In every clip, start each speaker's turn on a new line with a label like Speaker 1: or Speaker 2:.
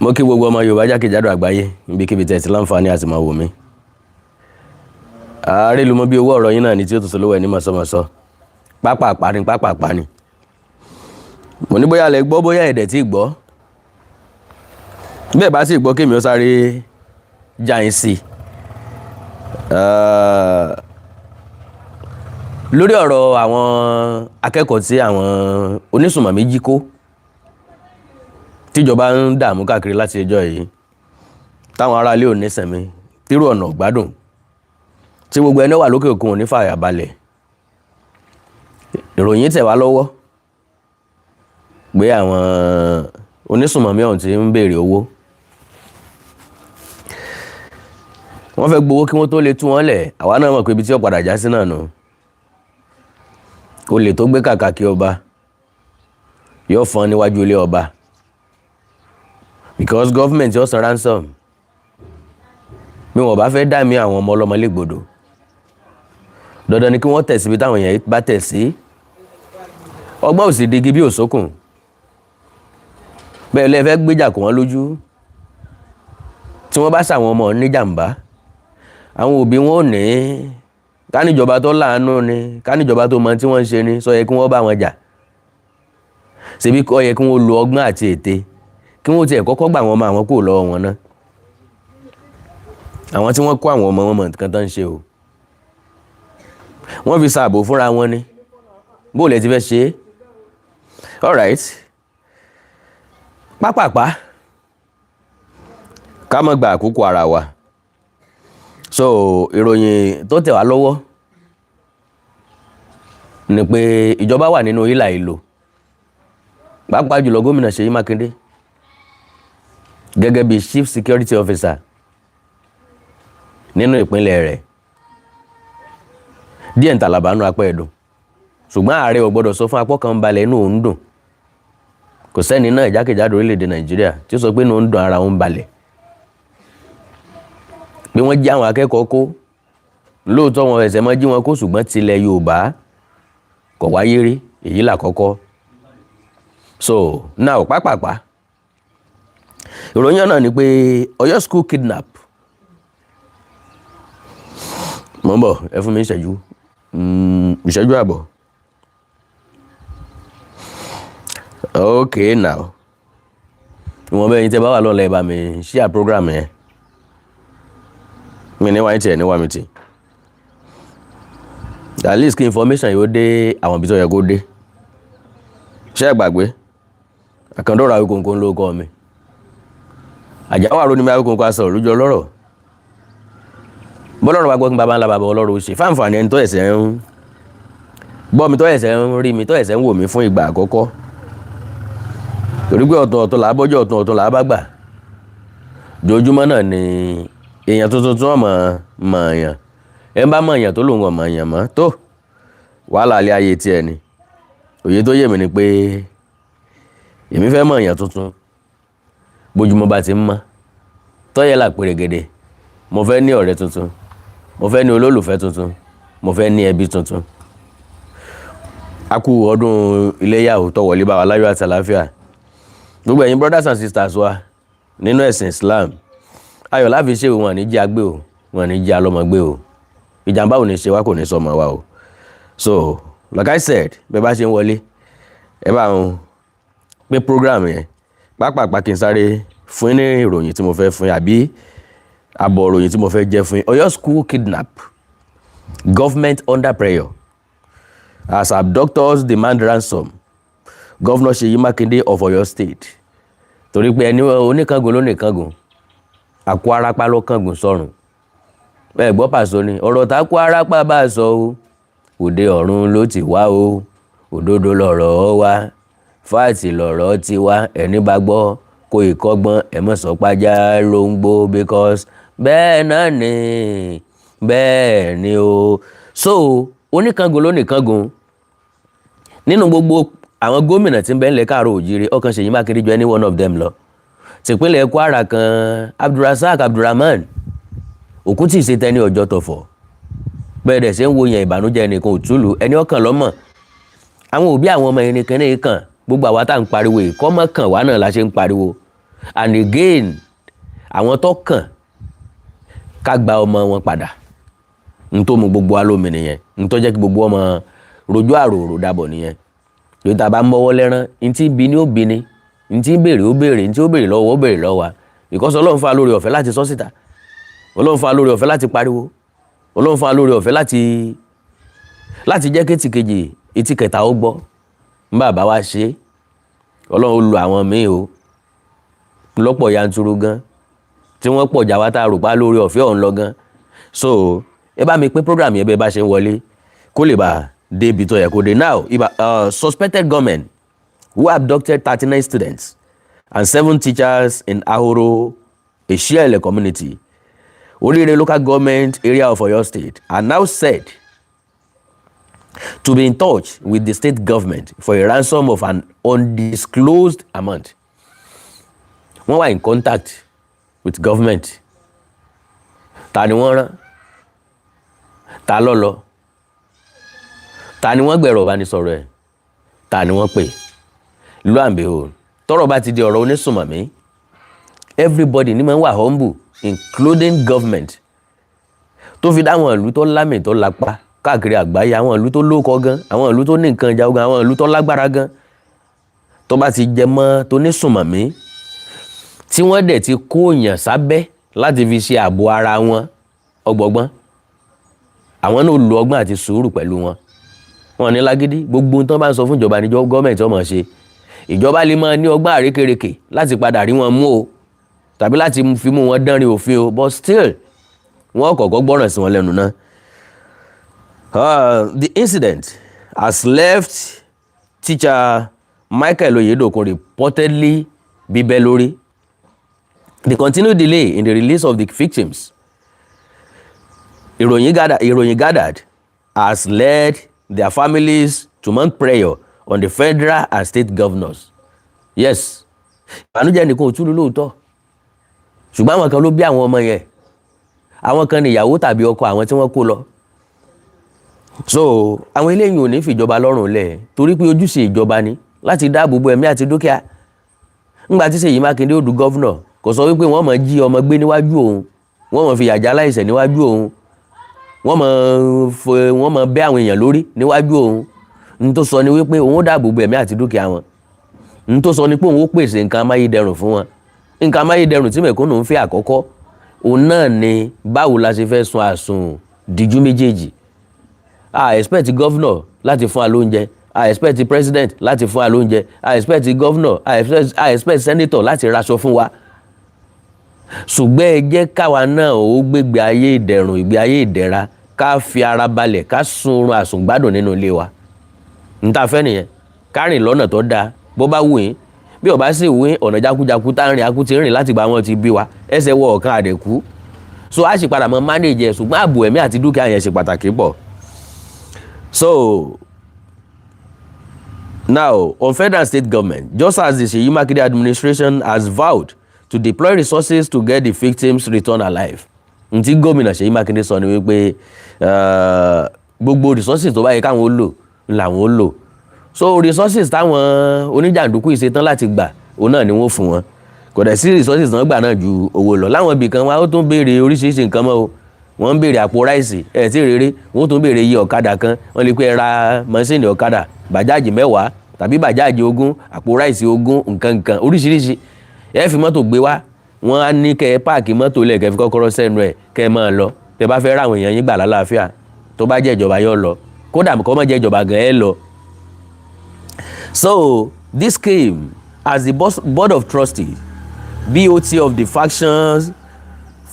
Speaker 1: Mo kí gbogbo ọmọ Yorùbá jákèjádò àgbáyé níbikíbi tẹ́ ti láǹfààní àti máa wò mí. Ààrẹ ló mọ bí owó ọ̀rọ̀ yín náà ní tí ó tún sọ lówó ẹni mọ̀sọ́mọ̀sọ́. Pápá ni. Mo ní bóyá lẹ gbọ́ bóyá ẹ̀dẹ̀ tí gbọ́. Bẹ́ẹ̀ bá sì gbọ́ kémi ó sáré já yín sí. Lórí ọ̀rọ̀ àwọn akẹ́kọ̀ọ́ tí àwọn onísùnmọ̀mí jí kó tíjọba ń dààmú káàkiri láti ẹjọ́ yìí táwọn aráalé ò ní sẹ̀mí tírú ọ̀nà gbádùn tí gbogbo ẹni wà lókè òkun ò ní fàyà balẹ̀. Ìròyìn tẹ̀ wá lọ́wọ́ pé àwọn onísùnmọ̀mí ọ̀hún ti ń béèrè owó. Wọ́n fẹ́ gbowó kí wọ́n tó lè tú wọn lẹ̀. Àwa náà mọ̀ pé ibi tí ó padà já sí náà nù. Olè tó gbé kàkà kí ọba yóò fọ́n níwájú ilé ọba because government yóò san ransom bí wọn bá fẹ́ dàmí àwọn ọmọ ọlọ́mọ légbodò. Dandan ni kí wọ́n tẹ̀ síbi táwọn èèyàn bá tẹ̀ sí. Ọgbọ́n ò sì digi bí òsókùn. Bẹ́ẹ̀ lẹ fẹ́ gbéjà kó wọn lójú tí wọ́n bá ṣàwọn ọmọ níjàmbá. Àwọn òbí wọn ò ní káníjọba tó láàánú ni káníjọba tó mọ tí wọ́n ń ṣe ni sọ yẹ kí wọ́n bá wọn jà. Ṣebí kò yẹ kí wọ́n lo ọgbọ́n àti ète kí wọ́n tiẹ̀ kọ́kọ́ gbà wọ́n mọ àwọn kúrò lọ́wọ́ wọn náà. Àwọn tí wọ́n kó àwọn ọmọ wọn mọ̀ nǹkan tó ń ṣe o. Wọ́n fi ṣààbò fúnra wọn ni. Bó lẹ ti fẹ́ ṣe é. Alright. Pápápá ká má gba àkókò ara wa. So ìròyìn tó tẹ̀ wá lọ́wọ́ ni pé ìjọba wà nínú ìlà ìlò. Pàápàá jùlọ gómìnà Seyi Makinde gẹ́gẹ́ bí chief security officer nínú ìpínlẹ̀ rẹ̀. Díẹ̀ ń tàlàbánú apá ẹ̀dùn ṣùgbọ́n ààrẹ ò gbọ́dọ̀ sọ fún apọ́ kan balẹ̀ inú òun dùn. Kò sẹ́ni náà jákèjádò orílẹ̀-èdè Nàìjíríà tí ó sọ pé inú òun dùn ara òun balẹ̀ pé wọ́n jí àwọn akẹ́kọ̀ọ́ kó. Lóòótọ́ wọn ẹ̀sẹ̀ mọ́ jí wọn kó ṣùgbọ́n tilẹ̀ Yorùbá kò wáyé rí. Èyí làkọ́kọ́. So now pápápá ìròyìn náà ni pé Ọ̀yọ́ school kidnap. Mo ń bọ̀ ẹ fún mi ìṣẹ́jú àbọ̀. Okay now ìwọ̀n bẹ́ẹ̀ yín tẹ́ bá wà lọ́la ẹ bá mi share program yẹn. Mi ní wáyé tiẹ̀ ní wá mi tì. At least kí information yóò dé àwọn ibi tó yẹ kó dé. Ṣé ẹ gbàgbé Àkàndọ̀rọ̀ Awikonko ló kọ́ mi. Àjàwà ro ni mi Awikonko aṣọ lójú ọlọ́rọ̀. Bọ́lọ́rọ̀ bá gbọ́ kí bàbá ńlá bàbá ọlọ́rọ̀ ó ṣe fáǹfààní ẹni tó ẹ̀sẹ̀ ń gbọ́ mi tó ẹ̀sẹ̀ ń rí mi tó ẹ̀sẹ̀ ń wò mí fún ìgbà àkọ́kọ́. Torí pé ọ̀tọ̀ọ̀tọ̀ là á bọ́jọ́ ọ̀tọ̀ọ̀tọ̀ là á bá gbà. Jojúmọ́ náà ni èèyàn tuntun tí wọ́n mọ̀ èèyàn. Ẹ bá mọ̀ èèyàn tó lòun ọmọ èèyàn mọ́ tó wàhálà alẹ́ ayé tiẹ̀ ni. Òye tó yé mi ni pé èmi fẹ́ mọ̀ èèyàn tuntun bójúmọ́ bá ti ń mọ́ tọ́yẹ̀ là pèrègèdè. Mo fẹ́ ní ọ̀rẹ́ tuntun, mo fẹ́ ní olólùfẹ́ tuntun, mo fẹ́ ní ẹbí tuntun. A kú ọdún iléyá tó wọlé bá wa láyọ̀ àti àlàáfíà. Gbogbo ẹ̀yin brothers and sisters wa nínú ẹ̀sìn Islam ayọ̀ láfi ṣe wọn ní jí agbé o wọn ní jí alọ́mọgbé o ìjàmbá ò ní ṣe wá kò ní sọmọ wa o. So like I said bẹ́ẹ̀ bá ṣe ń wọlé ẹ bá ń pín program yẹn pápápá kí n sáré fún ní ìròyìn tí mo fẹ́ fún yín àbí àbọ̀ ìròyìn tí mo fẹ́ jẹ́ fún yín. Ọ̀yọ́ school kidnap. Government under pressure as abductors demand ransom. Governor Seyi Makinde of Ọ̀yọ́ state. Torí pé ẹni oníkangun ló nìkangun àkó arápá ló kángun sọ́run. Ẹ gbọ́ Pàṣọ ni ọ̀rọ̀ tá kó arápá bá sọ o òde ọ̀run ló ti wá o òdodo lọ̀rọ̀ wá fáàtì lọ̀rọ̀ ti wá ẹni bá gbọ́ kó ìkọ́gbọ́n ẹ̀mọ́ sọ́pájá ló ń gbó because bẹ́ẹ̀ náà ni o. So oníkangun ló nìkangun nínú gbogbo àwọn gómìnà tí ń bẹ ńlẹ̀ káàárọ̀ òjíire ọkàn Ṣèyí Mákindé jọ any one of them lọ. Tìpínlẹ̀ Kwara kan Abdulrasaq Abdulrahman òkú tí ì ṣe tẹni ọjọ́ tọ̀fọ̀ bẹ́ẹ̀ dẹ̀ ṣe ń wo yẹn ìbànújẹ́ ẹnìkan òtúlù ẹni ọkàn lọ́mọ̀. Àwọn òbí àwọn ọmọ ẹnìkan ní kàn gbogbo àwa tá à ń pariwo ìkọ́mọ́ kàn wá náà la ṣe ń pariwo and again àwọn tó kàn ká gba ọmọ wọn padà n tó mú gbogbo alómi nìyẹn n tó jẹ́ kí gbogbo ọmọ rojú àròrò dàbọ̀ nìyẹn lórí tá a bá ń mọ́wọ́ lẹ́rán n tí bí ní ó bí ni n tí ń béèrè ó béèrè n tí ó béèrè lọ́wọ́ ó béèrè lọ́wọ́ wa because Ọlọ́run fún wa lórí ọ̀fẹ́ láti sọ síta, Ọlọ́run fún wa lórí ọ̀fẹ́ láti pariwo, Ọlọ́run fún wa lórí ọ̀fẹ́ láti jẹ́ kétì kejì etí kẹta ó gbọ́ ń bàbá wa ṣe Ọlọ́run ó lu àwọn míì o lọ́pọ̀ yanturu gan tí wọ́n pọ̀ jà wá tá a rò pa lórí ọ̀fẹ́ ọ̀hún lọ gan. So ẹ bá mi pín program yẹn bẹ́ẹ̀ bá ṣe ń wọlé kó lè bá débi tó yẹ kó dé. Now suspected gunmen who abducted 39 students and 7 teachers in Ahoro, a Shiele community, Orire local government area of Oyo State, are now said to be in touch with the state government for a ransom of an undisclosed amount. Wọ́n wà in contact with government. Ta ni wọ́n rán? Ta ló lọ? Ta ni wọ́n gbẹ̀rọ̀ bá ní sọ̀rọ̀ ẹ̀? Ta ni wọ́n pè? Lo and behold, tọ́rọ̀ bá ti di ọ̀rọ̀ onísùnmọ̀mí, everybody ní máa ń wà humble including government. Tó fi dáwọn ìlú tó lámì tó lápá káàkiri àgbáyé, àwọn ìlú tó lóko gan, àwọn ìlú tó ní nǹkan ìjà ogun, àwọn ìlú tó lágbára gan. Tó bá ti jẹ mọ́ tó ní sùnmọ̀mí tí wọ́n dẹ̀ ti kó èèyàn sábẹ́ láti fi ṣe ààbò ara wọn ọgbọ̀gbọ́n, àwọn náà lo ọgbọ́n àti sùúrù pẹ̀lú wọn. Wọ́n ní lágídí gbogbo tó bá ń sọ fún ìjọba ní gọ́ọ̀mẹ̀ntì ọmọ ṣe. Ìjọba lè máa ní ọgbọ́n àrékèrèkè láti padà rí wọn mú o tàbí láti fi mú wọn dánrin òfin o, but still wọ́n kọ́kọ́ gbọ́ràn sí wọn lẹ́nu náà. The incident has left teacher Michael Oyedokun reportedly bíbẹ́ lórí. The continued delay in the release of the victims, ìròyìn gathered, has led their families to mount prayer on the federal and state governors. Yes, ìbànújẹ́ nìkan ò túlù lóòótọ́, ṣùgbọ́n àwọn kan ló bí àwọn ọmọ yẹn, àwọn kan ní ìyàwó tàbí ọkọ àwọn tí wọ́n kó lọ. So àwọn eléyìí ò ní fìjọba lọ́rùn lẹ̀ torí pé ojúṣe ìjọba ni láti dáàbò bo ẹ̀mí àti dúkìá. Ńgbà tí Seyi Makinde ó du gọ́vnọ̀ kò sọ wípé wọ́n máa jí ọmọ gbé níwájú òun, wọ́n máa fi yàjà láìṣẹ̀ níwájú òun, wọ́n máa bẹ́ àwọn èèyàn lórí níwájú òun. N tó sọ ni wípé òun ó dáàbò bo ẹ̀mí àti dúkìá wọn. N tó sọ ni pé òun ó pèsè nǹkan amáyédẹrùn fún wọn. Nǹkan amáyédẹrùn tí mẹ̀kúnnù ń fẹ́ àkọ́kọ́ òun náà ni báwo la ṣe fẹ́ sun àsùn díjú méjèèjì. I expect governor láti fún wa lóúnjẹ, I expect president láti fún wa lóúnjẹ, I expect governor, I expect senator láti raṣọ fún wa. Ṣùgbọ́n ẹ jẹ́ káwa náà ó gbégbé ayé ìdẹ̀rùn, ìgbé ayé ìdẹ̀ra, ká fi ara balẹ̀, ká sunrun àsùngbádùn nínú ilé wa. N ta fẹ́ nìyẹn, ká rìn lọ́nà tó dáa bó bá wù yín, bí ó bá sì wù yín ọ̀nà jákujáku tá ń rìn akú ti rìn láti gba wọn ti bí wa, ẹsẹ̀ wọ ọ̀kan àdẹ̀kú. So a sì padà mọ́ manage ẹ̀, ṣùgbọ́n ààbò ẹ̀mí àti dúkìá yẹn ṣe pàtàkì pọ̀. So now on federal and state government, just as the Seyi Makinde administration has vowed to deploy resources to get the victims returned alive. Ntí gómìnà Seyi Makinde sọ ni wípé gbogbo resources tó bá yẹ káwọn ó lò làwọn ó lò. So resources táwọn oníjàǹdùkú ìṣetán láti gbà òun náà ni wọ́n fún wọn. Kò dẹ̀ sí resources náà gbà náà ju owó lọ. Láwọn ibì kan wọn ó tún béèrè oríṣiríṣi nǹkan mọ́ o. Wọ́n ń béèrè àpò ráìsì tí rere, wọ́n tún béèrè iye ọ̀kadà kan, wọ́n lè pé ra mọ́sínì ọ̀kadà bàjáàjì 10 tàbí bàjáàjì 20, àpò ráìsì 20, nǹkan oríṣiríṣi. Ẹ fi mọ́tò gbé wá, wọ́n á ní kẹ́ ẹ páàkì mọ́tò lẹ̀ kẹ́ fi kọ́kọ́rọ́ sẹ́nu ẹ̀ kẹ́ ẹ máa lọ. Tẹ́ bá fẹ́ ráwọn èèyàn yín gbà lálàáfíà, tó bá jẹ́ ìjọba yóò lọ, kódà kó má jẹ́ ìjọba gan ẹ lọ. So this came as the board of trustees, BOT of the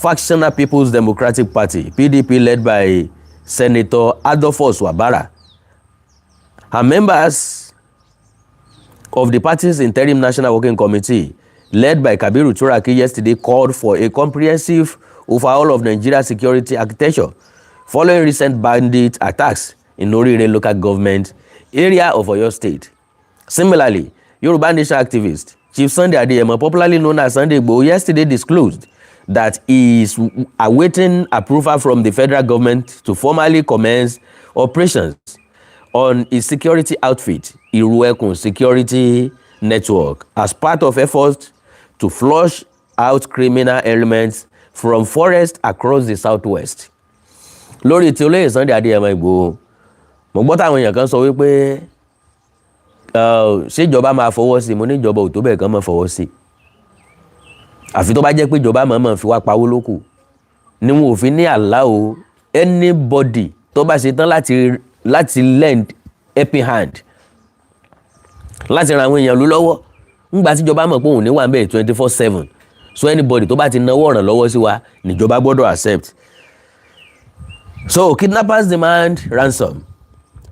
Speaker 1: Factional People's Democratic Party, PDP, led by Senator Adolphus Wabara, and members of the party's interim national working committee, led by Kabiru Turaki, yesterday called for a comprehensive overhaul of Nigeria's security architecture following recent bandit attacks in Orire local government area of Oyo State. Similarly, Yoruba Nation activist Chief Sunday Adeyemo, popularly known as Sunday Igboho, yesterday disclosed that he is awaiting approval from the federal government to formally commence operations on his security outfit, Iruekun Security Network, as part of efforts to flush out criminal elements from forests across the southwest. Lórí tí olóyè Sunday Adéyẹmọ Ìgbòho, mo gbọ́ táwọn èèyàn kan sọ wípé ṣé ìjọba máa fọwọ́ sí? Mo ní ìjọba ò tó bẹ́ẹ̀ kan máa fọwọ́ sí. Àfi tó bá jẹ́ pé ìjọba máa fi wá pawó lókù ni wọn ò fi ní allow anybody tó bá ṣe tán láti lend helping hand láti ran àwọn èèyàn lọ́wọ́ ńgbà tí ìjọba mọ̀ pé òun ní wà ń bẹ̀ 24/7. So anybody tó bá ti náwó ràn lọ́wọ́ sí wa níjọba gbọ́dọ̀ accept. So kidnappers demand ransom.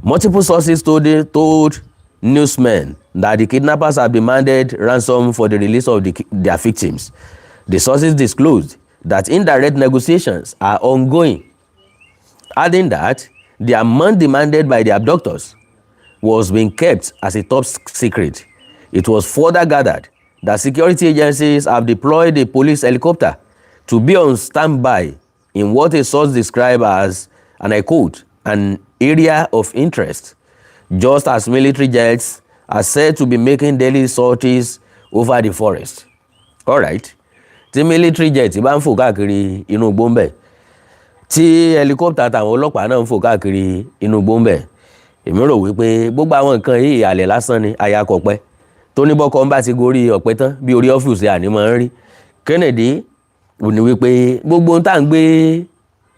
Speaker 1: Multiple sources told newsmen that the kidnappers have demanded ransom for the release of their victims. The sources disclosed that indirect negotiations are ongoing, adding that the amount demanded by the abductors was being kept as a top secret. It was further gathered that security agencies have deployed a police helicopter to be on standby in what a source described as, and I quote, an area of interest, just as military jets are said to be making daily sorties over the forest. All right. Tí military jet bá ń fò káàkiri inú igbó ń bẹ̀, tí helicopter tàwọn ọlọ́pàá náà ń fò káàkiri inú igbó ń bẹ̀, èmi rò wípé gbogbo àwọn nǹkan yìí ìhàlẹ̀ lásán ni ayakọ̀pẹ́ tó ní bọ́kọ́ ń bá ti gorí ọ̀pẹ tán bí orí ọ́fíìsì ànímọ́ ń rí. Kennedy ò ní wípé gbogbo ń tà ń gbé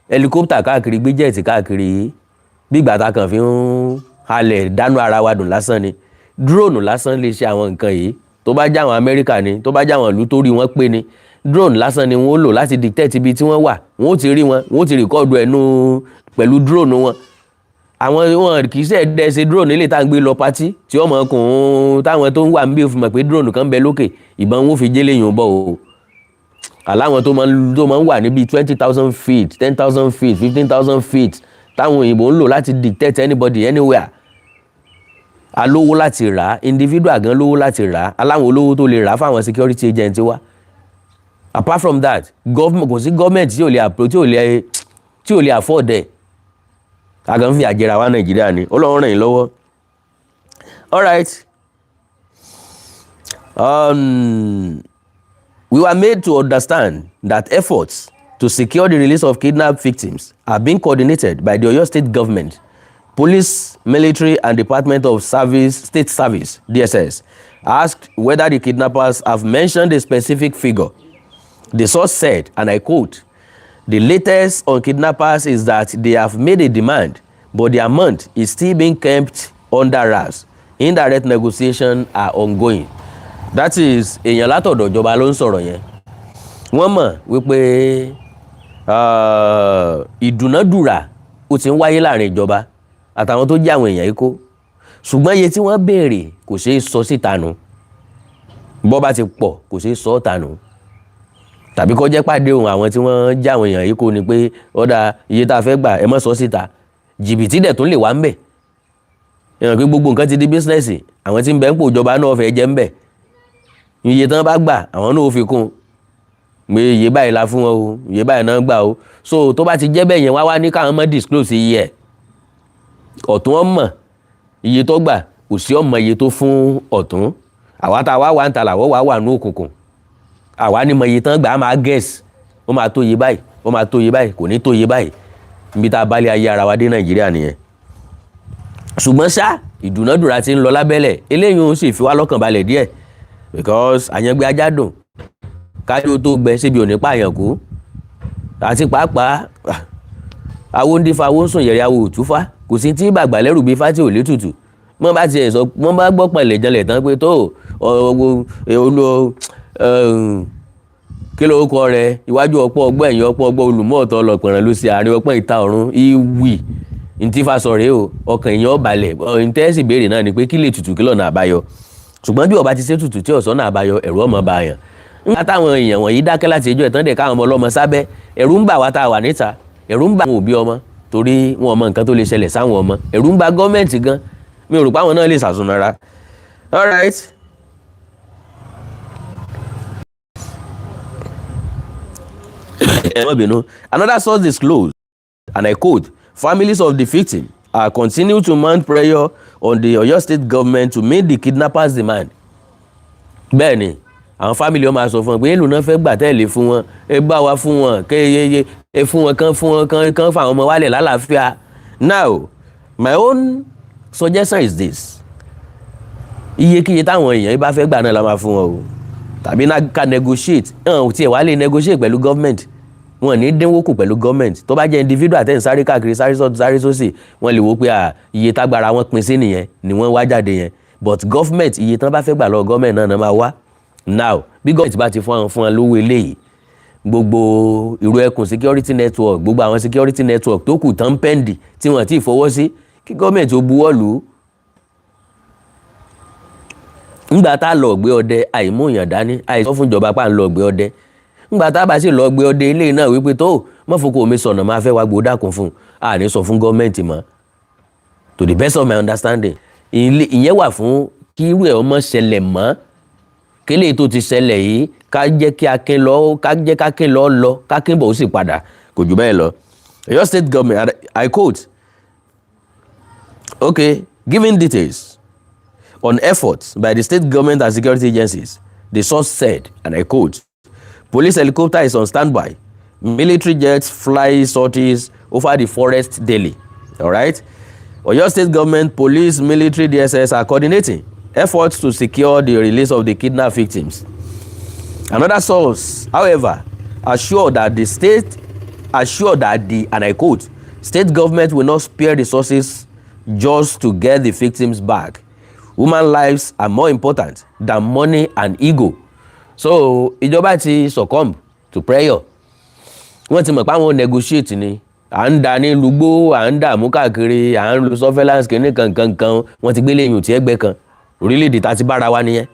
Speaker 1: helicopter káàkiri, gbé jet káàkiri bí ìgbà tá kàn fi ń halẹ̀ dánú ara wa dùn lásán ni. Drone lásán lè ṣe àwọn nǹkan yìí. Tó bá jáwọn Amẹ́ríkà ni, tó bá jáwọn ìlú tó rí wọn pé ni, drone lásán ni wọ́n lò láti dictate ibi tí wọ́n wà. Wọ́n ó ti rí wọn, wọ́n ó ti rìkọ́ọ̀dù ẹnu pẹ̀lú drone wọn. Àwọn wọn kì í ṣe ẹ̀dẹ́ ṣe drone ilé tá à ń gbé lọ patí tí ọmọ ọkùnrin táwọn tó ń wà níbí òfin mọ̀ pé drone kan bẹ lókè, ìbọn wọn fi jẹ́lé yìí bọ̀ o. Àláwọn tó máa ń wà níbi 20,000 feet, 10,000 feet, 15,000 feet táwọn òyìnbó ń lò láti dictate anybody anywhere. Alówó láti rà, individual gan lówó láti rà, aláwọn olówó tó lè rà fáwọn security agent wa. Apart from that, government kò sí government tí ò lè afford ẹ̀. Àgàn fi àjẹrà wa Nàìjíríà ni, Ọlọ́run ràn yín lọ́wọ́. All right. We were made to understand that efforts to secure the release of kidnapped victims are being coordinated by the Oyo State government, police, military, and Department of State Service, DSS. Asked whether the kidnappers have mentioned a specific figure, the source said, and I quote, "The latest on kidnappers is that they have made a demand, but the amount is still being kept under wraps. Indirect negotiations are ongoing." That is, èèyàn látọ̀dọ̀ ìjọba ló ń sọ̀rọ̀ yẹn. Wọ́n mọ̀ wípé ìdúnàdúrà ó ti ń wáyé láàrin ìjọba àtàwọn tó jẹ́ àwọn èèyàn yìí kó. Ṣùgbọ́n iye tí wọ́n béèrè kò ṣeé sọ síta nù. Bọ́ bá ti pọ̀ kò ṣeé sọ ọ́ta nù. Tàbí kó jẹ́ pàdé ohun àwọn tí wọ́n jẹ́ àwọn èèyàn yìí kó ni pé ọ̀dà iye tá a fẹ́ gbà ẹ má sọ síta. Jìbìtì dẹ̀ tún lè wá ń bẹ̀. Èèyàn pé gbogbo nǹkan ti di bísínẹ́sì, àwọn tí ń bẹ ń pò ìjọba náà fẹ́ jẹ́ ń bẹ̀. Iye tán bá gbà àwọn náà ó fi kún. Pé iye báyìí la fún wọn o, iye báyìí náà gbà o. So tó bá ti jẹ́ bẹ́ẹ̀ yẹn wá ní káwọn mọ́ disclose iye ẹ̀. Ọ̀tún ọmọ iye tó gbà, kò sí ọmọ iye tó fún ọ̀tún. Àwa tá a wá wà ń ta làwọ́ wà ní òkùnkùn. Àwa ní mọ iye tán gbà á máa guess. Ó máa tó iye báyìí, ó máa tó iye báyìí, kò ní tó iye báyìí. Níbi tá a bá lé ayé ara wa dé Nàìjíríà nìyẹn. Ṣùgbọ́n ṣá ìdúnàdúrà ti ń lọ lábẹ́lẹ̀, eléyìí ó sì fi wá lọ́kàn balẹ̀ díẹ̀. Because àyàngbé ajá dùn kájú tó gbẹ síbi òní pààyàn kú. Àti pàápàá àwọn ń dífá àwọn ń sùn yẹ̀rẹ̀ àwọn òtúfá, kò sí tí bàgbà lẹ́rù bí fátì ò lé tutù. Wọ́n bá tiẹ̀ sọ, wọ́n bá gbọ́ pẹ̀lẹ́ jẹlẹ̀ tán pé tó kí ló kọ rẹ iwájú ọ̀pọ̀ ọgbọ́ ẹ̀yìn ọ̀pọ̀ ọgbọ́ olùmọ̀ ọ̀tọ̀ ọlọ́pẹ̀rẹ̀ ló ṣe àárín ọpẹ́ ìta ọ̀run ìwì ntífà sọ̀rẹ́ o ọkàn èèyàn balẹ̀ ìtẹ́sì béèrè náà ni pé kí lè tutù kí lọ́nà àbáyọ. Ṣùgbọ́n bí ọba ti ṣe tutù tí ọ̀sán náà àbáyọ ẹ̀rù ọmọ bá yàn. Nígbà táwọn èèyàn wọ̀nyí dákẹ́ láti ẹjọ́ ìtàn dẹ̀ káwọn ọmọ ọlọ́mọ sábẹ́, ẹ̀rù ń bà wá tá a wà níta, ẹ̀rù ń bà àwọn òbí ọmọ torí wọn mọ nǹkan tó lè ṣẹlẹ̀ sáwọn ọmọ, ẹ̀rù ń bà gọ́ọ̀mẹ̀ntì gan, mi ò rò pé àwọn náà lè ṣàṣùnara. All right. Another source disclosed, and I quote, "Families of the victim are continue to mount pressure on the Oyo State government to meet the kidnappers' demand." Bẹ́ẹ̀ni, àwọn family wọn máa sọ fún wọn pé èlò náà fẹ́ gbà tẹ́lẹ̀ fún wọn, ẹ bá wa fún wọn kéyeye ẹ fún wọn kán fún àwọn ọmọ wálẹ̀ lálàáfíà. Now my own suggestion is this: iyekíye táwọn èèyàn bá fẹ́ gbà náà la máa fún wọn o, tàbí ká negotiate. Tí ẹ wá lè negotiate pẹ̀lú government, wọn ní dínwó kù pẹ̀lú government. Tó bá jẹ́ individual tẹ́ ń sáré káàkiri sáré sọ́tún sáré sósì, wọ́n lè wò pé iye tágbára wọn pín sí nìyẹn ni wọ́n wá jáde yẹn, but government iye tán bá fẹ́ gbà lọ government náà máa wá. Now bí government bá ti fún wọn lówó eléyìí, gbogbo ìró ẹkùn security network, gbogbo àwọn security network tó kù tán pẹ́ndì tí wọ́n ti fọwọ́ sí, kí government ó buwọ́ lù ú. Ńgbà tá lọ gbé ọdẹ àìmú èèyàn dání, àìsọ fún ìjọba pa ń lọ gbé ọdẹ. Ńgbà tá bá sì lọ gbé ọdẹ ilé náà wípé tó mọ́fokò omi sọ̀nà máa fẹ́ wá gbó dákun fún a ní sọ fún gọ́ọ̀mẹ̀ntì mọ́, to the best of my understanding. Ìyẹn wà fún kí irú ẹ̀ ọmọ ṣẹlẹ̀ mọ́, kílè tó ti ṣẹlẹ̀ yìí ká jẹ́ kí akin lọ kákin bọ̀ ó sì padà, kò jù bẹ́ẹ̀ lọ. Your state government, I quote, okay, giving details on efforts by the state government and security agencies, the source said, and I quote, police helicopter is on standby. Military jets fly sorties over the forest daily. All right? Oyo State government, police, military, DSS are coordinating efforts to secure the release of the kidnapped victims. Another source, however, assured that and I quote, state government will not spare resources just to get the victims back. Human lives are more important than money and ego. So ìjọba ti succumb to prayer. Wọ́n ti mọ̀ pé àwọn negotiate ni, à ń da ní lùgbó, à ń dààmú káàkiri, à ń lo surveillance kìíní kankan, wọ́n ti gbé lẹ́yìn òtí ẹgbẹ́ kan. Orílẹ̀-èdè ta ti bára wa nìyẹn,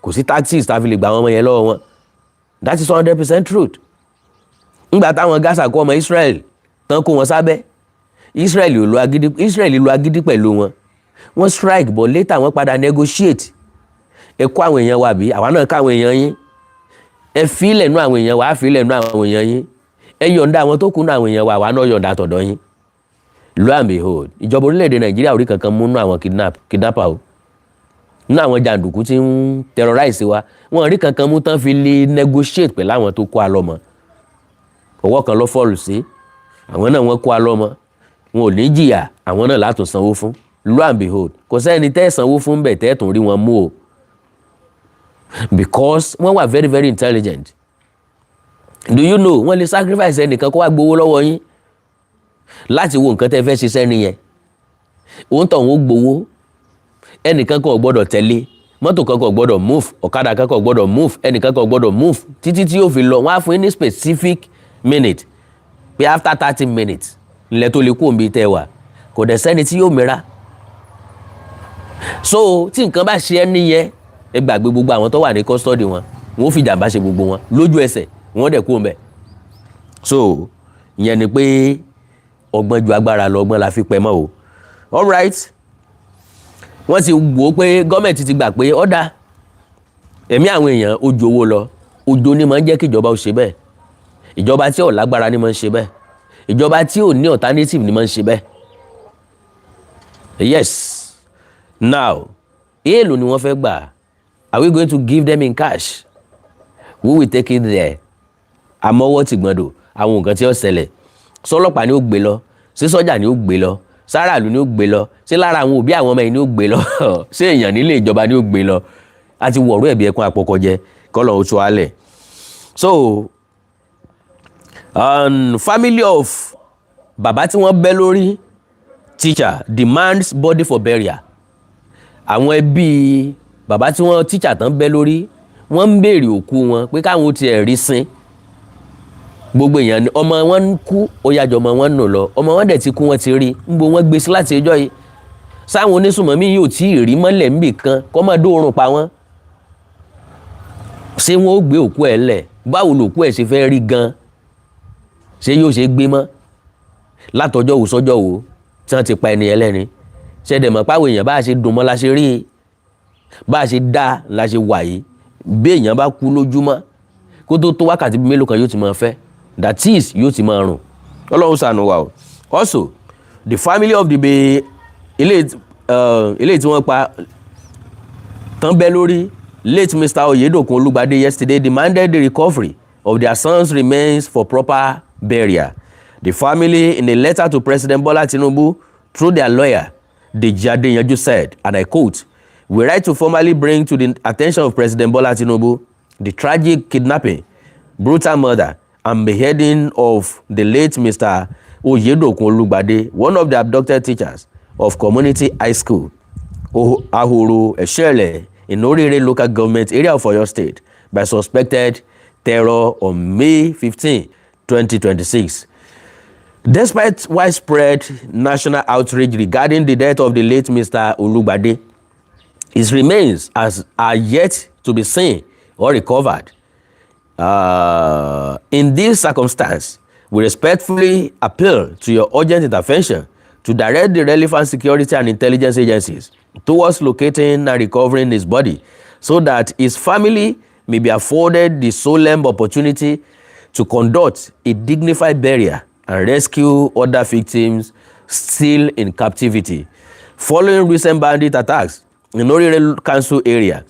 Speaker 1: kò sí taxes ta fi lè gba àwọn ọmọ yẹn lọ́wọ́ wọn. That is 100% truth. Ńgbà táwọn Gaza kó ọmọ Israel tán kó wọn sábẹ́, Israel lo agídí pẹ̀lú wọn. Wọ́n strike but later wọ́n padà negotiate. Ẹ kó àwọn èèyàn wa bí, àwa náà ká àwọn èèyàn yín. Ẹ fi ilẹ̀ nú àwọn èèyàn wa, á fi ilẹ̀ nú àwọn èèyàn yín. Ẹ yọ̀ǹda àwọn tó kù nú àwọn èèyàn wa, àwa náà yọ̀ǹda tọ̀dọ̀ yín. Lo and behold, ìjọba orílẹ̀-èdè Nàìjíríà orí kankan mú nú àwọn kidnapper o. Nú àwọn jàǹdùkú tí ń terrorize wa, wọ́n rí kankan mú tán fi lè negotiate pẹ̀lú àwọn tó kó a lọ́mọ. Ọwọ́ kan ló fọ́ọ̀lù sí, àwọn náà wọ́n kó a lọ́mọ. Wọn ò ní jìyà, àwọn náà látún sanwó fún. Lo and behold, kò sẹ́ni tẹ́ sanwó fún bẹ̀ tẹ́ tún rí wọn mú o. Because wọ́n wà very very intelligent. Do you know wọ́n lè sacrifice ẹnìkan kó wá gbowó lọ́wọ́ yín láti wo nǹkan tẹ́ fẹ́ ṣiṣẹ́ nìyẹn. Òun tọ̀ wọ́n gbowó, ẹnìkan kan ò gbọ́dọ̀ tẹ̀lé, mọ́tò kan kan ò gbọ́dọ̀ move, ọ̀kadà kan kan ò gbọ́dọ̀ move, ẹnìkan kan ò gbọ́dọ̀ move títí tí yóò fi lọ. Wọ́n á fún yín ní specific minute pé after 30 minutes ilẹ̀ tó lè kú òǹbí tẹ́ wà, kò dẹ̀ sẹ́ni tí yóò mìíràn. So tí nǹkan bá ṣe ẹ́ nìyẹn, ẹ gbàgbé gbogbo àwọn tó wà ní custody wọn, wọ́n fi jàǹbá ṣe gbogbo wọn lójú ẹsẹ̀, wọ́n dẹ̀ kú òǹbẹ̀. So ìyẹn ni pé ọgbọ́n ju agbára lọ, ọgbọ́n la fi pẹ́ mọ́ o. All right, wọ́n ti wò ó pé gọ́ọ̀mẹ̀ntì ti gbà pé ọ̀dà ẹ̀mí àwọn èèyàn ó ju owó lọ. Òjò ni máa ń jẹ́ kí ìjọba ó ṣe bẹ́ẹ̀. Ìjọba tí ò lágbára ni máa ń ṣe bẹ́ẹ̀. Ìjọba tí ò ní alternative ni máa ń ṣe bẹ́ẹ̀. Yes. Now, èèlò ni wọ́n fẹ́ gbà? Are we going to give them in cash? Who will take it there? Àmọ́wọ́ ti gbọ́dọ̀ àwọn nǹkan tí ó ṣẹlẹ̀. Sọ́lọ́pàá ni ó gbé lọ, sí sọ́jà ni ó gbé lọ, sáràlú ni ó gbé lọ, sí lára àwọn òbí àwọn ọmọ yìí ni ó gbé lọ, sí èèyàn nílé ìjọba ni ó gbé lọ. A ti wọ̀rú ẹ̀bí ẹkún àpọ̀kọjẹ kọ́lọ̀ oṣù alẹ̀. So, family of bàbá tí wọ́n bẹ́ lórí teacher demands body for burial. Àwọn ẹbí bàbá tí wọ́n teacher tán bẹ́ lórí, wọ́n ń béèrè òkú wọn pé káwọn ti ẹ̀ rí sin. Gbogbo èèyàn ni ọmọ wọn ń kú, ó yájọ ọmọ wọn nù lọ, ọmọ wọn dẹ̀ ti kú, wọn ti rí, níbo wọ́n gbé sí láti ẹjọ́ yìí. Sáwọn onísùnmọ̀mí yóò tí ì rí mọ́lẹ̀ níbì kan kọ́ máa dóorùn pa wọ́n. Ṣé wọ́n ó gbé òkú ẹ̀ lẹ̀? Báwo lòkú ẹ̀ ṣe fẹ́ rí gan? Ṣé yóò ṣe gbé mọ́? Látọjọ́ wo sọ́jọ́ wo tí wọ́n ti pa ẹni ẹlẹ́ni? Ṣé dẹ̀ mọ̀ páwọn èèyàn bá ṣe dùn mọ́ la ṣe rí, bá ṣe dá la ṣe wà yìí. Bí èèyàn bá kú lójúmọ́, kó tó wákàtí mélòó kan yóò ti máa fẹ́, that is yóò ti máa rùn. Ọlọ́run ṣàánú wa o. Also, the family of the ilé tí wọ́n pa tán bẹ́ lórí, late Mr. Oyedokun Olugbade yesterday demanded the recovery of their son's remains for proper burial. The family, in a letter to President Bola Tinubu through their lawyer, Deji Adeyanju, said, and I quote, "We write to formally bring to the attention of President Bola Tinubu the tragic kidnapping, brutal murder, and beheading of the late Mr. Oyedokun Olugbade, one of the abducted teachers of Community High School, Ahuru Eshele, in Orire local government area of Oyo State, by suspected terror on May 15, 2026. Despite widespread national outrage regarding the death of the late Mr. Olugbade, his remains are yet to be seen or recovered. In this circumstance, we respectfully appeal to your urgent intervention to direct the relevant security and intelligence agencies towards locating and recovering his body so that his family may be afforded the solemn opportunity to conduct a dignified burial and rescue other victims still in captivity. Following recent bandit attacks in Orire Council area,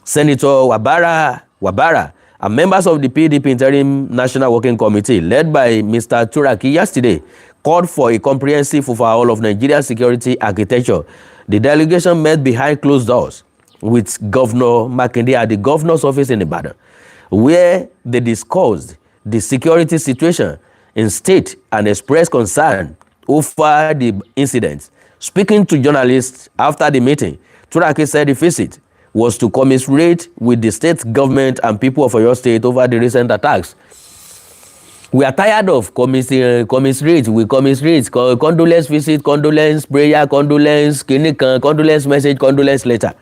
Speaker 1: Senator Wabara and members of the PDP Interim National Working Committee, led by Mr. Turaki yesterday, called for a comprehensive overhaul of Nigeria's security architecture. The delegation met behind closed doors with Governor Makinde at the governor's office in Ibadan, where they discussed the security situation in state and expressed concern over the incident. Speaking to journalists after the meeting, Turaki said the visit was to commiserate with the state government and people of Oyo State over the recent attacks. We are tired of commiserate, condolence visit, condolence prayer, condolence clinic, condolence message, condolence letter.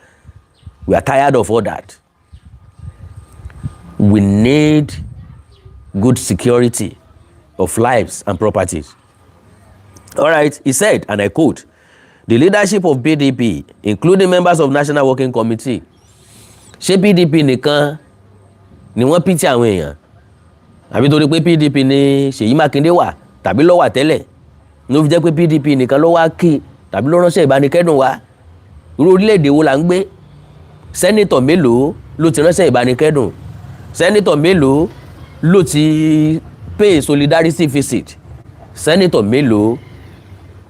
Speaker 1: We are tired of all that. We need good security of lives and properties. All right, he said, and I quote, "The leadership of PDP, including members of National Working Committee," ṣé PDP nìkan ni wọ́n pìtì àwọn èèyàn? Àbí torí pé PDP ni Seyi Makinde wà tàbí ló wà tẹ́lẹ̀ ló fi jẹ́ pé PDP nìkan ló wá kí tàbí ló ránṣẹ́ ìbánikẹ́dùn wá? Irú orílẹ̀-èdè wo là ń gbé? Sẹ́nitọ̀ mélòó ló ti ránṣẹ́ ìbánikẹ́dùn? Sẹ́nitọ̀ mélòó ló ti pay solidarity visit? Sẹ́nitọ̀ mélòó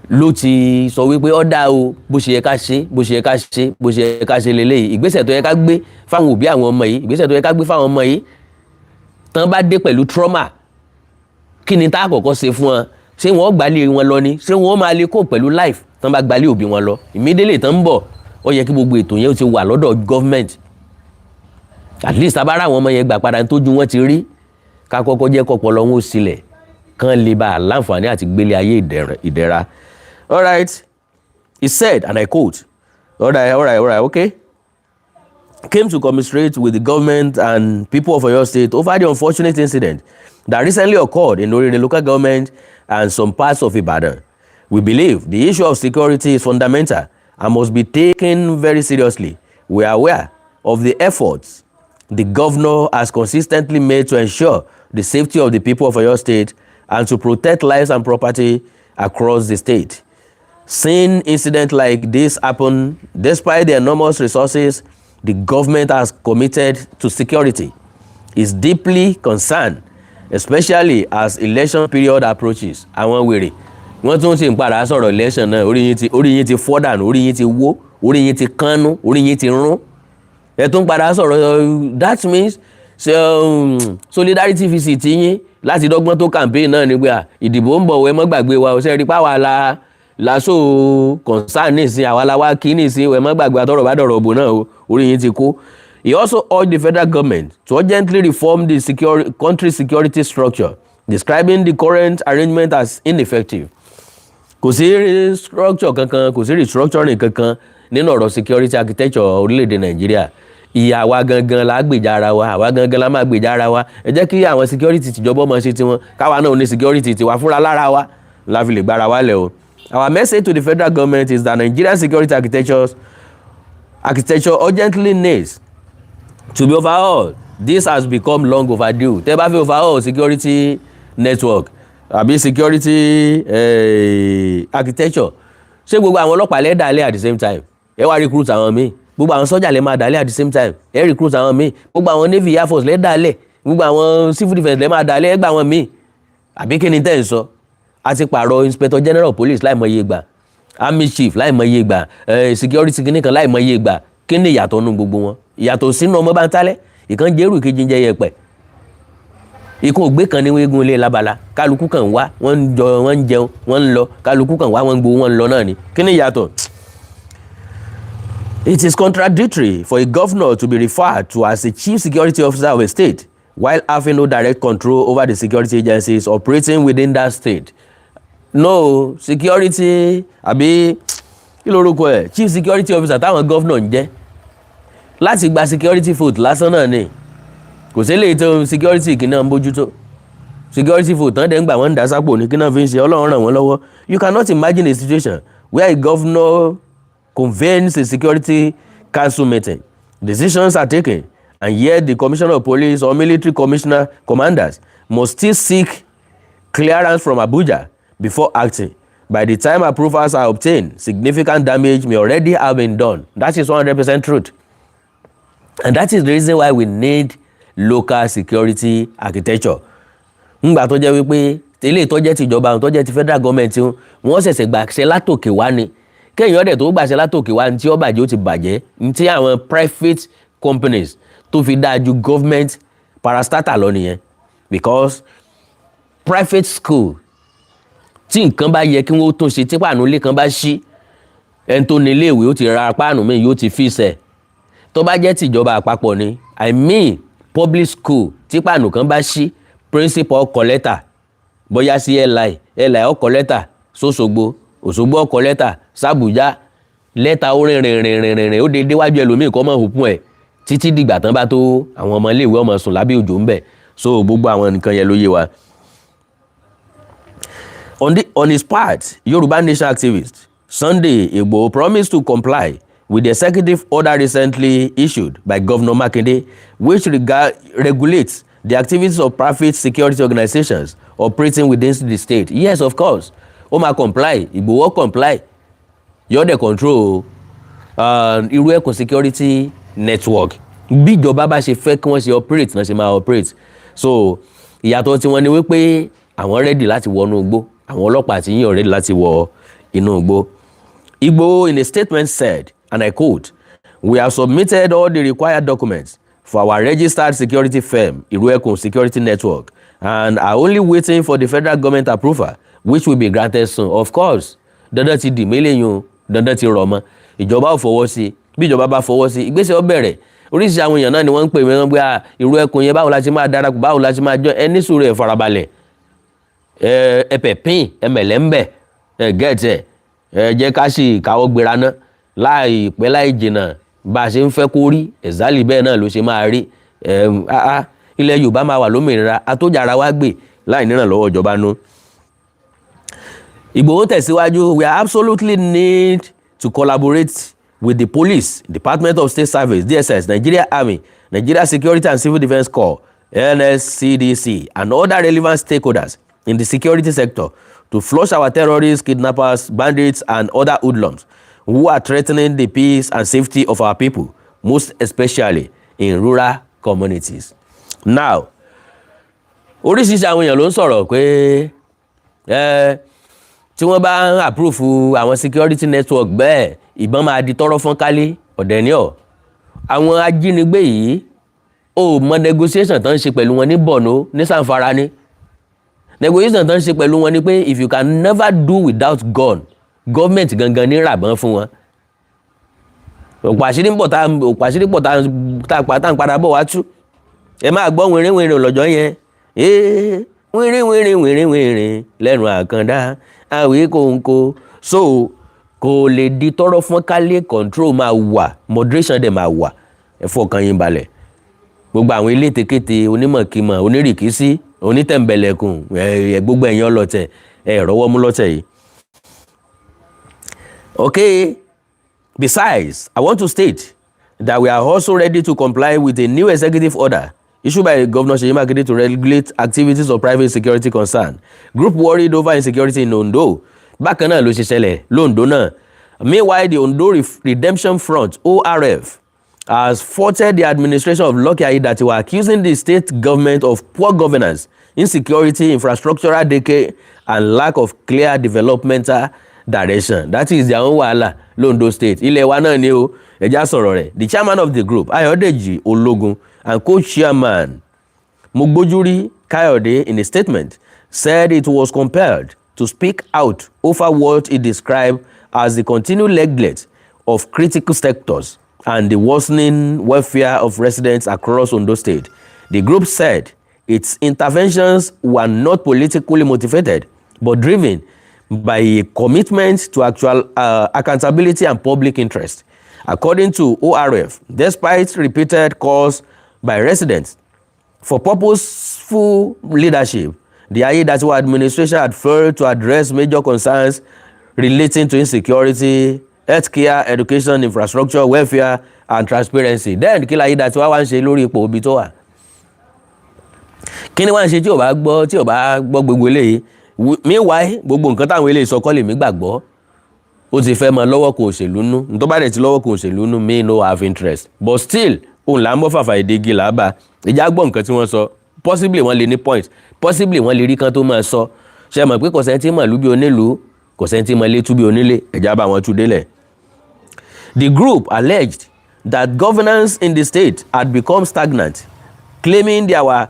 Speaker 1: ló ti sọ wípé ọ̀dà o bó ṣe yẹ ká ṣe bó ṣe yẹ ká ṣe bó ṣe yẹ ká ṣe lélẹ́yìí, ìgbésẹ̀ tó yẹ ká gbé fáwọn òbí àwọn ọmọ yìí, ìgbésẹ̀ tó yẹ ká gbé fáwọn ọmọ yìí tán bá dé pẹ̀lú trauma, kí ni tá a kọ́kọ́ ṣe fún wọn? Ṣé wọ́n gbalé wọn lọ ni? Ṣé wọ́n máa lè kó pẹ̀lú life tán bá gbalé òbí wọn lọ? Immediately tán ń bọ̀, ó yẹ kí gbogbo ètò yẹn ti wà lọ́dọ̀ government. At least abára àwọn ọmọ yẹn gbà padà tójú wọn ti rí, ká kọ́kọ́ jẹ́ kọ́pọ̀lọ́ wọn ó sílẹ̀ kán lè bá láǹfààní àti gbélé ayé ìdẹ̀ra. All right, he said, and I quote, all right, okay, came to commiserate with the government and people of Oyo State over the unfortunate incident that recently occurred in Orire local government and some parts of Ibadan. We believe the issue of security is fundamental and must be taken very seriously. We are aware of the efforts the governor has consistently made to ensure the safety of the people of Oyo State and to protect lives and property across the state. Seeing incidents like this happen, despite the enormous resources the government has committed to security, is deeply concerned, especially as election period approaches. Àwọn wèrè wọ́n tún ti ń padà sọ̀rọ̀ election náà, orí yín ti fọ́ dànù, orí yín ti wó, orí yín ti kánú, orí yín ti rún. Ẹ tún padà sọ̀rọ̀, that means solidarity visit yín láti dọ́gbọ́n tó campaign náà ni pé ìdìbò ń bọ̀ wẹ́ mọ́ gbàgbé wa, ṣe rí pàwọ́ lásò concern nísìn àwa la wá kí nísìn wẹ́ mọ́ gbàgbé àtọ́rọ̀ bá dọ̀rọ̀ òbò náà orí yín ti kó. He also urged the federal government to urgently reform the country security structure, describing the current arrangement as ineffective. Kò sí structure kankan, kò sí restructuring kankan nínú ọ̀rọ̀ security architecture orílẹ̀-èdè Nàìjíríà. Ìyà wa gangan la gbèjà ara wa, àwa gangan la máa gbèjà ara wa. Ẹ jẹ́ kí àwọn security tìjọba máa ṣe tiwọn, káwa náà ní security tiwa fúnra lára wa la fi lè gbára wa lẹ̀ o. Our message to the federal government is that Nigerian security architecture urgently needs to be overhauled. This has become long overdue. Tẹ́ bá fi overhaul security network àbí security architecture, ṣé gbogbo àwọn ọlọ́pàá lẹ́dàálẹ̀ at the same time? Ẹ wá recruit àwọn míì. gbogbo àwọn sọ́jà lè máa dálẹ̀ at the same time ẹ recruit àwọn míì, gbogbo àwọn navy air force lè dálẹ̀, gbogbo àwọn civil defence lè máa dálẹ̀ ẹ gbà àwọn míì, àbí kí ni tẹ́ ń sọ? A ti pààrọ̀ inspector general police láìmọye ìgbà, army chief láìmọye ìgbà, security kìnìkan láìmọye ìgbà, kí ni ìyàtọ̀ nù gbogbo wọn? Ìyàtọ̀ sínú ọmọ bá ń tálẹ̀, ìkan jẹ́rù ìkejì ń jẹ yẹpẹ̀, ikú ògbé kan ní wégun ilé labala, kálukú kan wá wọ́n ń jẹun wọ́n ń lọ, kálukú kan wá wọ́n ń gbowó wọ́n ń lọ náà ni, kí ni ìyàtọ̀? It is contradictory for a governor to be referred to as a chief security officer of a state while having no direct control over the security agencies operating within that state. No, security àbí kí lorúkọ ẹ̀, chief security officer táwọn governor ń jẹ́ láti gba security vote lásán náà ni, kò sí eléyìí tó security kì náà ń bójútó, security vote tán dẹ̀ ń gbà wọ́n ń dá sápò ní kí náà fi ń ṣe, Ọlọ́run ràn wọ́n lọ́wọ́. You cannot imagine a situation where a governor convenes a security council meeting, decisions are taken, and yet the commissioner of police or military commanders must still seek clearance from Abuja before acting. By the time approvals are obtained, significant damage may already have been done. That is 100% truth. And that is the reason why we need local security architecture. Ngbà tó jẹ́ wípé eléyìí tó jẹ́ tìjọba tó jẹ́ ti federal government wọ́n ṣẹ̀ṣẹ̀ gbàṣẹ látòkè wá ni. Kéèyàn dẹ̀ tó gbàṣẹ látòkè wá ní tí ó bàjẹ́ ó ti bàjẹ́, ní tí àwọn private companies tó fi dáa ju government parastatal lọ nìyẹn. Because private school tí nǹkan bá yẹ kí wọ́n tún ṣe tí páànù ilé kan bá ṣí, ẹni tó ní iléèwé ó ti ra páànù míì yóò ti fíṣẹ̀. Tó bá jẹ́ tìjọba àpapọ̀ ni, I mean public school tí páànù kan bá ṣí, principal kọ lẹ́tà bóyá sí li ó kọ lẹ́tà sóṣogbo, Òṣogbo ó kọ lẹ́tà sàbújá, lẹ́tà ó rìnrìn ó dédé wájú ẹlòmíì kọ́ mọ́ òpin ẹ̀ títí dìgbà tán bá tó àwọn ọmọ iléèwé ọmọ sùn lábẹ́ òjò ń bẹ̀. So gbogbo àwọn nǹkan yẹn ló yé wa. On his part, Yoruba Nation activist Sunday Igboho promised to comply with the executive order recently issued by Governor Makinde, which regulates the activities of private security organizations operating within the state. Yes, of course. Ó máa comply, Igboho comply. Yóò dẹ̀ control irú ẹ̀kọ́ security network. Bí ìjọba bá ṣe fẹ́ kí wọ́n ṣe operate náà ṣe máa operate. So ìyàtọ̀ tí wọ́n ní wípé àwọn ready láti wọnú igbó, àwọn ọlọ́pàá àti yín ready láti wọ inú igbó. Igboho in a statement said, and I quote, "We have submitted all the required documents for our registered security firm, Iruekun Security Network, and are only waiting for the federal government approval, which will be granted soon." Of course, dandan ti dì mílíọ̀nù, dandan ti rọ̀ mọ́. Ìjọba ò fọwọ́ sí, bí ìjọba bá fọwọ́ sí, ìgbésẹ̀ ó bẹ̀rẹ̀. Oríṣiríṣi àwọn èèyàn náà ni wọ́n ń pè wọ́n pé Iruekun yẹn báwo la ṣe máa darapọ̀, báwo la ṣe máa jọ, ẹni sùúrù ẹ̀ farabalẹ̀. Ẹ̀pẹ̀pín ẹ̀mẹ̀lẹ́ ń bẹ̀, gẹ̀ẹ́tẹ̀, jẹ́ ká sì káwọ́ gbéra ná láìpẹ́ láì jìnnà bá a ṣe ń fẹ́ kó rí ẹ̀zálì bẹ́ẹ̀ náà ló ṣe máa rí. Ilẹ̀ Yorùbá máa wà lómìnira atójàra wá gbè láì níràn lọ́wọ́ ìjọba nú. Igboho tẹ̀síwájú, "We absolutely need to collaborate with the police, Department of State Service, DSS, Nigeria Army, Nigeria Security and Civil Defence Corps, NSCDC, and other relevant stakeholders in the security sector to flush our terrorists, kidnappers, bandits, and other hoodlums who are threatening the peace and safety of our people, most especially in rural communities." Now, oríṣiríṣi àwọn èèyàn ló ń sọ̀rọ̀ pé tí wọ́n bá ń approve àwọn security network bẹ́ẹ̀, ìbọn máa di tọ́rọ́ fọ́n kálé ọ̀dẹ̀ ní ọ̀. Àwọn ajínigbé yìí ó mọ negotiation tán ṣe pẹ̀lú wọn ní Borno ní Zamfara ní. Negotiation tán ṣe pẹ̀lú wọn ni pé if you can never do without gun, government gangan ní ràbọ̀n fún wọn. Òpàṣírí pọ̀ tá ń padà bọ̀ wá tú. Ẹ máa gbọ́ wìnrìnwìnrìn lọ́jọ́ yẹn. Wìnrìnwìnrìn lẹ́nu àkàndá Awikonko. So kò lè di tọ́rọ́ fún kálé, control máa wà, moderation dẹ̀ máa wà. Ẹ fọkàn yín balẹ̀. Gbogbo àwọn ilé tekete onímọ̀kímọ̀ onírìkísí onítẹ̀m̀bẹ̀lẹ̀kùn gbogbo ẹ̀yàn ọlọ́tẹ̀ rọ́wọ́ mú lọ́tẹ̀ yìí. Okay, besides, I want to state that we are also ready to comply with a new executive order issued by Governor Seyi Makinde to regulate activities of private security concern. Group worried over insecurity in Ondo. Bákan náà ló ṣe ṣẹlẹ̀ l'Ondo náà. Meanwhile, the Ondo Redemption Front, ORF, has faulted the administration of Lucky Aiyedatiwa, accusing the state government of poor governance, insecurity, infrastructural decay, and lack of clear developmental direction. That is their own wahala l'Ondo State. Ilẹ̀ wa náà ni o, ẹja sọ̀rọ̀ rẹ̀. The chairman of the group, Ayodeji Ologun, and co-chairman Mogbojuri Kayode, in a statement, said it was compelled to speak out over what it described as the continued neglect of critical sectors and the worsening welfare of residents across Ondo State. The group said its interventions were not politically motivated, but driven by a commitment to actual accountability and public interest. According to ORF, despite repeated calls by residents for purposeful leadership, the Aiyedatiwa administration had failed to address major concerns relating to insecurity, healthcare, education, infrastructure, welfare, and transparency. Then kí Aiyedatiwa wá ń ṣe lórí ipò òbí tó wà? Kí ni wá ń ṣe tí ò bá gbọ́ gbogbo eléyìí? Meanwhile, gbogbo nǹkan táwọn eléyìí sọ kọ́ lèmi gbàgbọ́. Ó ti fẹ́ mọ lọ́wọ́ kò òṣèlú nú. N tó bá dẹ̀ ti lọ́wọ́ kò òṣèlú nú, me no have interest. But still, òun là ń bọ́ fàfà ìdígi làbà. Ìjà gbọ́ nǹkan tí wọ́n sọ. Possibly wọ́n lè ní point. Possibly wọ́n lè rí kan tó máa sọ. Ṣé mọ̀ pé kò sẹ́ni tí mọ̀ lú bí onílùú, kò sẹ́ni tí mọ̀ létú bí onílé. Ẹ̀já bá wọn tú délẹ̀. The group alleged that governance in the state had become stagnant, claiming there were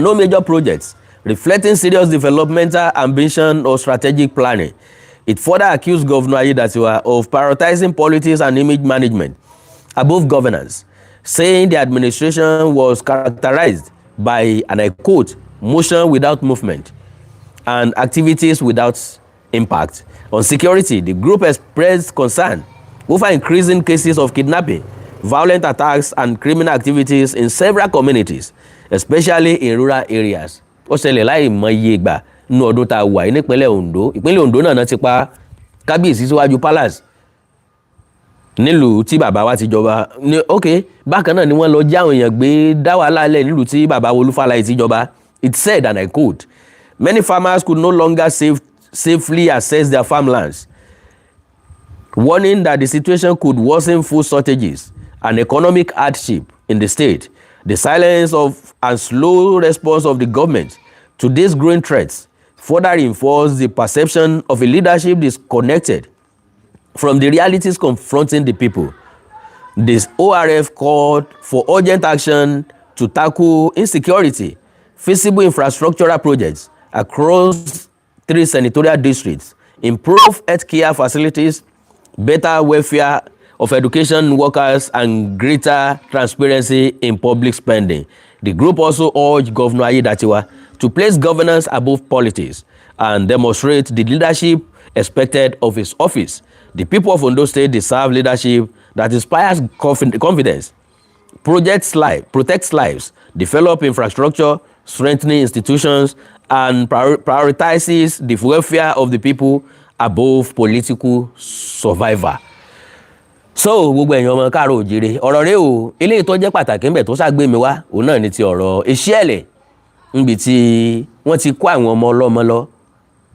Speaker 1: no major projects reflecting serious developmental ambition or strategic planning. It further accused Governor Aiyedatiwa of prioritizing politics and image management above governance, saying the administration was characterized by, and I quote, motion without movement and activities without impact. On security, the group expressed concern over increasing cases of kidnapping, violent attacks, and criminal activities in several communities, especially in rural areas. Ó ṣẹlẹ̀ láì mọ iye ìgbà nínú ọdún tá a wà nípínlẹ̀ Ondo. Ìpínlẹ̀ Ondo náà ti pa kábíyèsí síwájú palace nílùú tí bàbá wa ti jọba. Ok, bákan náà ni wọ́n lọ já àwọn èèyàn gbé dá wàhálà lẹ̀ nílùú tí bàbá Olúfàlàyé ti jọba. It said, and I quote, many farmers could no longer safely access their farmlands, warning that the situation could worsen food shortages and economic hardship in the state. The silence of and slow response of the government to these growing threats further reinforced the perception of a leadership disconnected from the realities confronting the people. This ORF called for urgent action to tackle insecurity, feasible infrastructural projects across 3 senatorial districts, improve healthcare facilities, better welfare of education workers, and greater transparency in public spending. The group also urged Governor Aiyedatiwa to place governance above politics and demonstrate the leadership expected of his office. The people of Ondo State deserve leadership that inspires confidence, protects lives, develop infrastructure, strengthening institutions, and prioritizes the welfare of the people above political survival. So gbogbo ẹ̀yin ọmọ káàrọ̀ òjìrè ọ̀rọ̀ rẹ̀ o eléyìí tó jẹ́ pàtàkì ńbẹ̀ tó ṣàgbé mi wá òun náà ni ti ọ̀rọ̀ Eṣiẹ̀lẹ̀ níbi tí wọ́n ti kó àwọn ọmọ ọlọ́mọ lọ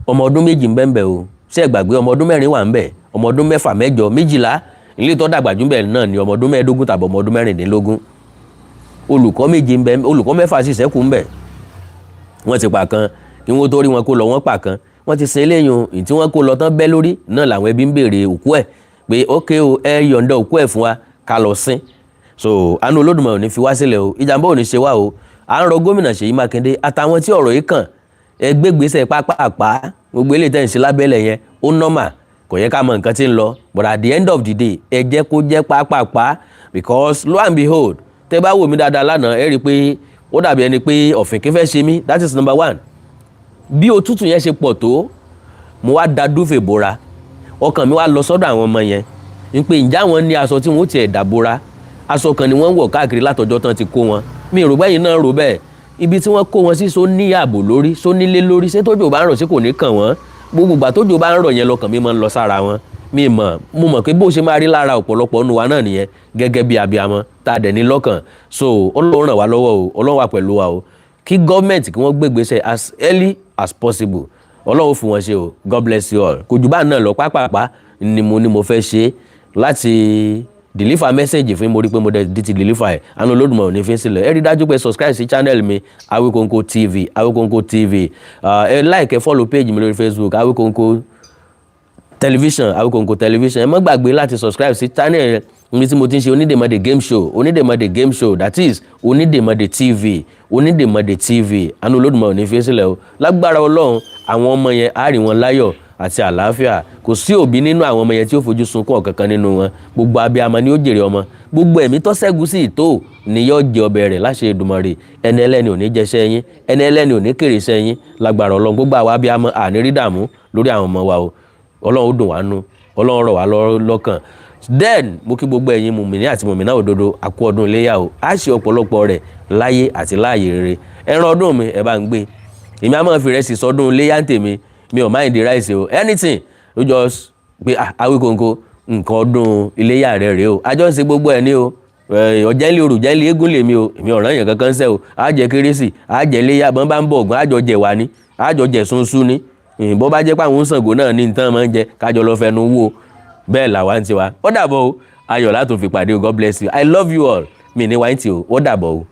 Speaker 1: ọmọ ọdún méjì ń bẹ́ẹ̀ o ṣé ẹ gbàgbé ọmọ ọdún mẹ́rin wà ń bẹ̀ ọmọ ọdún mẹ́fà mẹ́jọ méjìlá ilé tó dàgbà jù bẹ́ẹ̀ náà ni ọmọ ọdún mẹ́ẹ̀ẹ́dógún tàbí ọmọ ọdún mẹ́rìndínlógún olùkọ́ méje ń bẹ olùkọ́ mẹ́fà sì ṣẹ́kù ń bẹ̀ wọ́n ti pa kan kí wọ́n tó rí wọn kó lọ wọ́n pa kan wọ́n ti sin eléyìí tí wọ́n kó lọ tán bẹ́ lórí náà làwọn ẹbí ń béèrè òkú ẹ̀ pé ókè o ẹ yọ̀ǹda òkú ẹ̀ fún wa ká lọ sin. So àánú Olódùmarè ò ní fi wá sílẹ̀ o ìjàmbá ò ní ṣe wá o à ń rọ gómìnà Seyi Makinde àtàwọn tí ọ̀rọ̀ yìí kàn ẹ gbégbèsè pápápá gbogbo eléyìí tẹ̀ ń ṣe lábẹ́lẹ̀ yẹn ó nọ́mà kò yẹ ká mọ nǹkan tí ń lọ but at the end of the day ẹ jẹ́ kó jẹ́ pápápá because lo and behold tẹ́ bá wò mí dáadáa lánàá ẹ rí i pé ó dàbí ẹni pé ọ̀fìnkì fẹ́ ṣe mí that is number one. Bí òtútù yẹn ṣe pọ̀ tó mo wá da dúfè bora ọkàn mi wá lọ sọ́dọ̀ àwọn ọmọ yẹn ń pé ǹjẹ́ àwọn ní aṣọ tí wọ́n ti ẹ̀dà bora aṣọ kan ni wọ́n ń wọ̀ káàkiri látọjọ́ tán ti kó wọn mi rò bẹ́yìn náà rò bẹ́ẹ̀ ibi tí wọ́n kó wọn sí so ní ààbò lórí so nílé lórí ṣé tójò bá ń rọ̀ sí kò ní kàn wọ́n gbogbo ìgbà tójò bá ń rọ̀ yẹn lọ́kàn mi máa ń lọ sára wọn mo mọ̀ pé bó ṣe máa rí lára ọ̀pọ̀lọpọ̀ nu wa náà nìyẹn gẹ́gẹ́ bí abiyamọ tá a dẹ̀ ní lọ́kàn so Ọlọ́run ràn wá lọ́wọ́ o Ọlọ́run wà pẹ̀lú wa o kí gọ́ọ̀mẹ̀ntì kí wọ́n gbégbèsè as early as possible Ọlọ́run fún wọn ṣe o. God bless you all. Kò jù bá náà lọ pápápá ni mo fẹ́ ṣe láti deliver message fún mo rí pé mo ti deliver ẹ̀. Àánú Olódùmarè ò ní fi sílẹ̀. Ẹ rí dájú pé subscribe sí channel mi Awikonko TV, Awikonko TV. Ẹ like ẹ follow page mi lórí Facebook Awikonko Television, Awikonko Television. Ẹ má gbàgbé láti subscribe sí channel níbi tí mo ti ń ṣe Onídèmọdè game show, Onídèmọdè game show, that is Onídèmọdè TV, Onídèmọdè TV. Àánú Olódùmarè ò ní fi sílẹ̀ o. Lágbára Ọlọ́run àwọn ọmọ yẹn á rí wọn láyọ̀ àti àlàáfíà. Kò sí òbí nínú àwọn ọmọ yẹn tí ó fojú sunkún ọ̀kankan nínú wọn. Gbogbo abiyamọ ni ó jèrè ọmọ. Gbogbo ẹ̀mí tó ṣẹ́gun sí ìtò ni yóò jẹ ọbẹ̀ rẹ̀ láṣẹ Èdùmàrè. Ẹni ẹlẹ́ni ò ní jẹṣẹ́ yín, ẹni ẹlẹ́ni ò ní kéré iṣẹ́ yín. Lágbára Ọlọ́run gbogbo àwa abiyamọ àní rí dààmú lórí àwọn ọmọ wa o. Ọlọ́run ó dùn wá nú, Ọlọ́run rọ̀ wá lọ́kàn. Then mo kí gbogbo ẹ̀yin mùmínì àti mùmínà òdodo a kú ọdún iléyá o. A ṣe ọ̀pọ̀lọpọ̀ rẹ̀ láyé àti láàyè rere. Ẹran ọdún mi ẹ bá ń gbé. Èmi á máa fi ìrẹsì sọdún iléyá ń tèmi. Mi ò mind rice o. Anything ló just pé Awikonko nǹkan ọdún iléyá rẹ̀ rèé o. A jọ ń ṣe gbogbo ẹ̀ ní o. Ọ̀jẹ̀lì òrù jẹ́lì eégún lèmi o. Èmi ọ̀ràn yẹn kankan ṣẹ́ o. A jẹ kérésì, a jẹ iléyá bọ́n bá ń bọ̀ ọ̀gbọ́n, a jọ jẹ wá ní. A jọ jẹ sunsun ní. Bó bá jẹ́ pé àwọn Ṣàngó náà ní nǹkan máa ń jẹ kájọ lọ fẹnu wò. Bẹ́ẹ̀ làwa ń tiwa. Ó dàbọ̀ o. Ayọ̀ látún fi pàdé o. God bless you. I love you all. Mi ní wáyé tí o. Ó dàbọ̀ o.